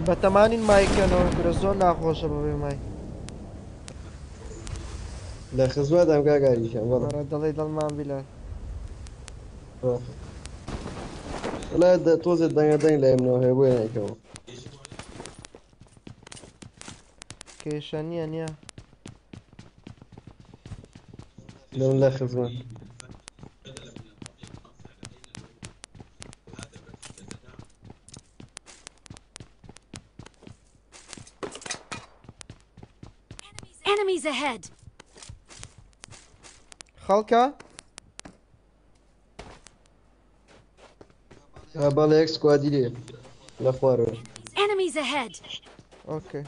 بە تەمانین مایکەنەوە گرە زۆر ناخۆشە بەبێ مای لە خزمەتم کاکاریشم بەڵێ وەرە دەڵێ دڵمان بیلال وڵای تۆزێت دەنگە دەنگ لای منەوە هەیە بۆی نایکەوە کێشە نییە نییە لەم لە خزمەت Enemies ahead! خەڵکە بەڵێ یەک سکوادی لێ لە خوارەوە Enemies ahead! ئۆکێ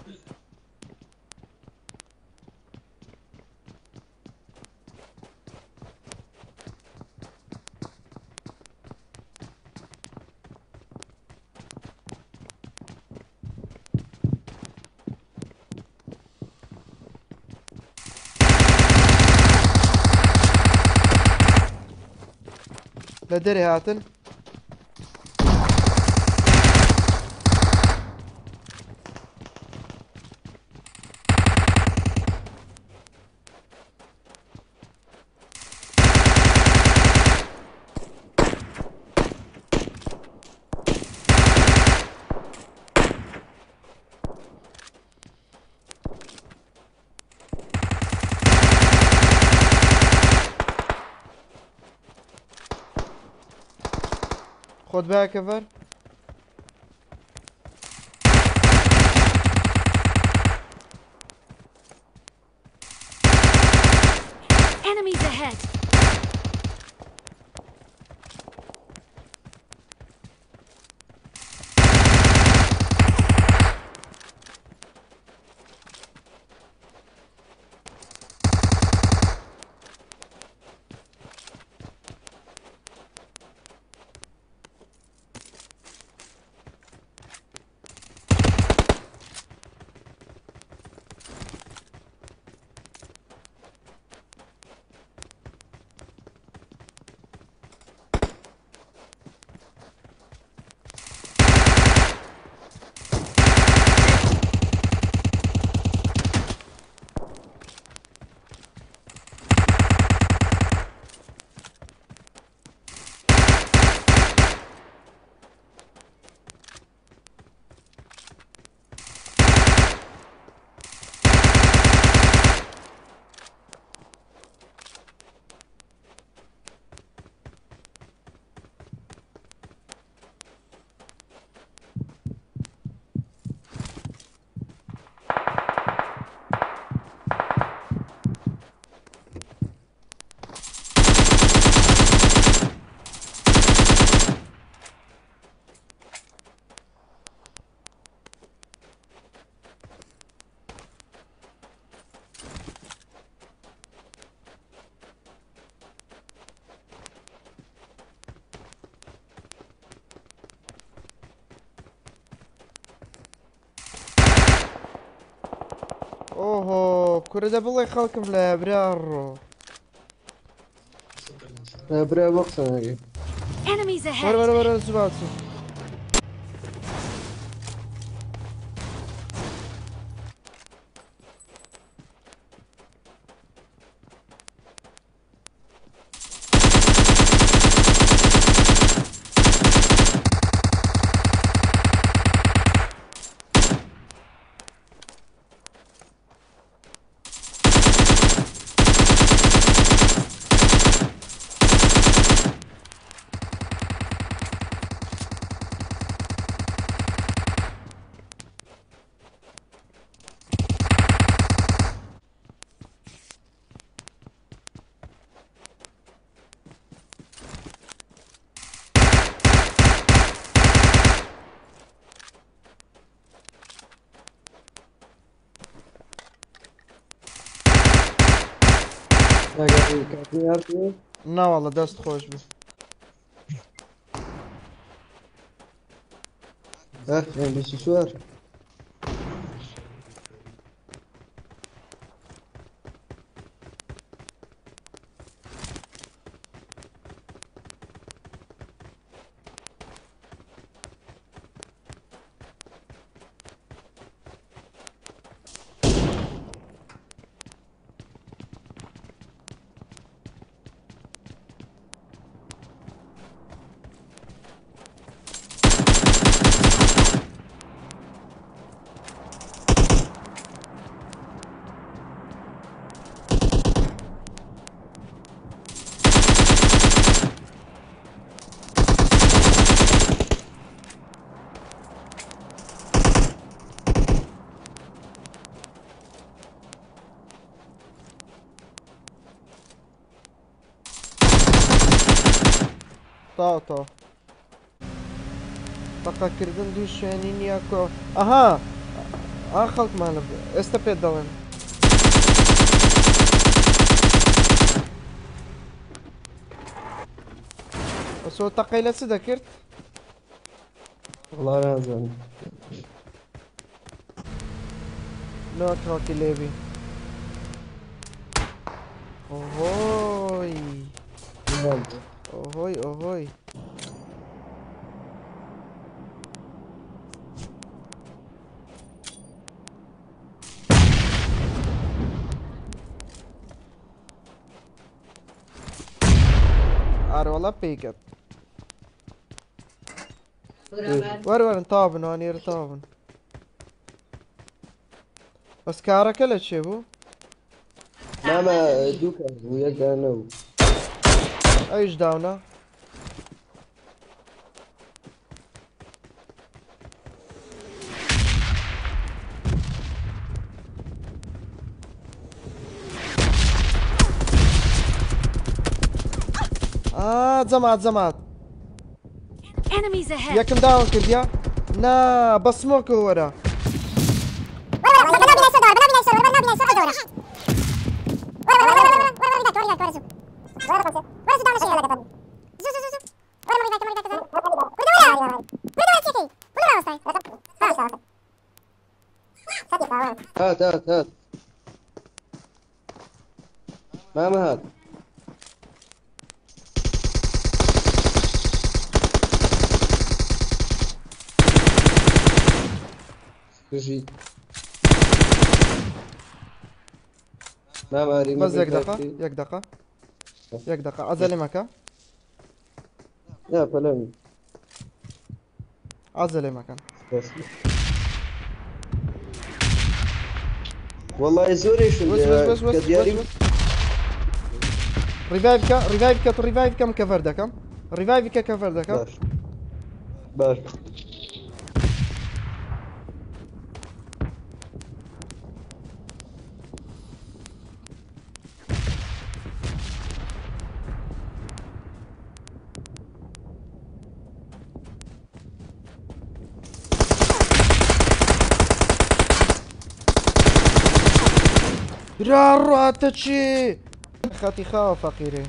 لە دەرێ هاتن خۆت بایەکە بەر Enemies ahead! ئۆهۆ کورە دە بڵێ خەڵکم لە برارڕۆ برا بۆ قسە ناکەی Enemies وەرە ahead! وەرە وەرە زوباچی کاتی هاتووە ناوەڵە دەست خۆش بێ M24 ئەوە تاو تەقەکردن دوو شوێنی نییە کۆ ئەها خەڵکمانە ئێستا پێت دەڵێن ئەسۆ تەقەی لە چ دەکرد والله نازانم نۆ کڕۆکی لێبی ئۆهۆی ئۆهۆی ئۆهۆی ئارۆڵە پێیکەت وەرن تاوا بن وانێرە تاوا بن بەس کارەکە لە چێ بوو ماما دووکە بوو یەک دانە بوو ئەویش داونە جەمات Enemies ahead. یەکم داوام کردیا نا بە سمۆکە وەرە هات ماما هات كجي ماما ريمو بەس یەک دقە عەزەلێ مەکە يا فلان عەزەلێ مەکەن بس والله زوري شو بس كدياري ریڤایڤ بکەم کەڤەر دەکەم ریڤایڤ بکە کەڤەر دەکەم باش ڕاتە چی خەتی خاوە فەقیرێ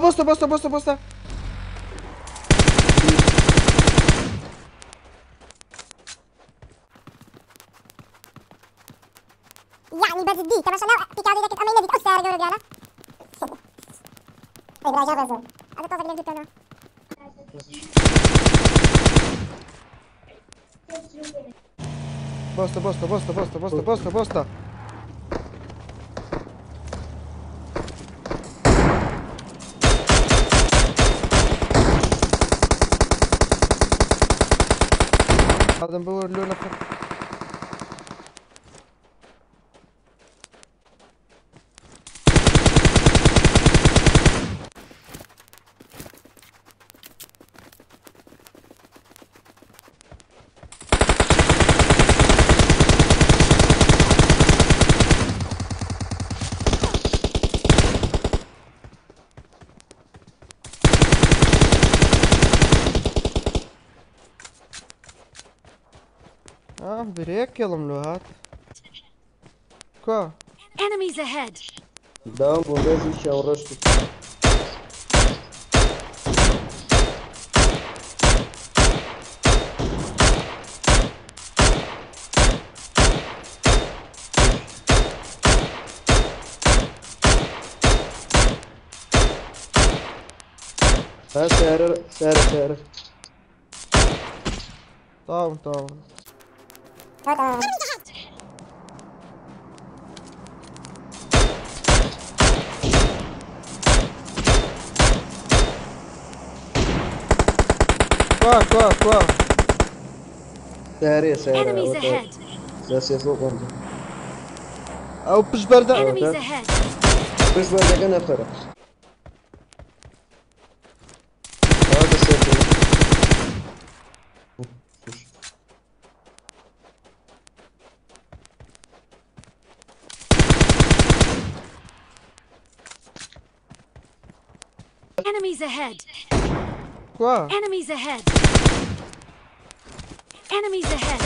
بۆستە يعني بس دي كما شاء الله في كادي لك امين دي اكثر جوله جانا طيب راجع بزول هذا طازه اللي انا بۆستە هذا مبور لونه بريك يلا ملوهات كوا Enemies ahead. داوم بوغازي شاورشت ها سعر طاون هذا كوا سعر Enemies ahead. ساسي فوق عندي او بش بردا Enemies ahead. بس بعد كان فرق هذا سيف Enemies ahead. كوا Enemies ahead. Enemies ahead.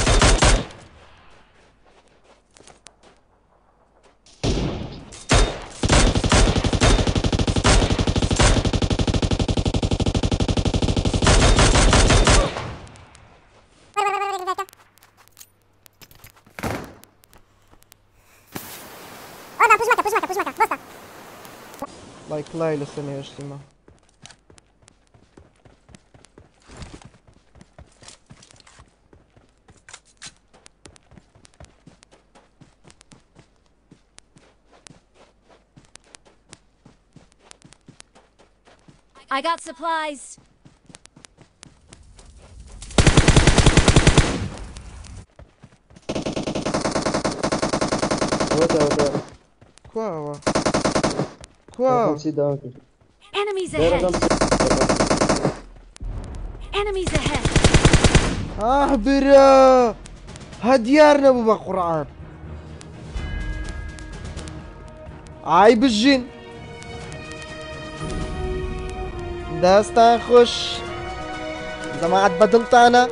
Oda, push maka, bosta. لايك لاي لسنة اجتماع. I got supplies. وتا كوا كوا كوا خمسي داون Enemies داير ahead. خمسي Enemies ahead. برا هديارنا ابو قرآن عيب الجن داستان خوش اذا ما عاد بدلت انا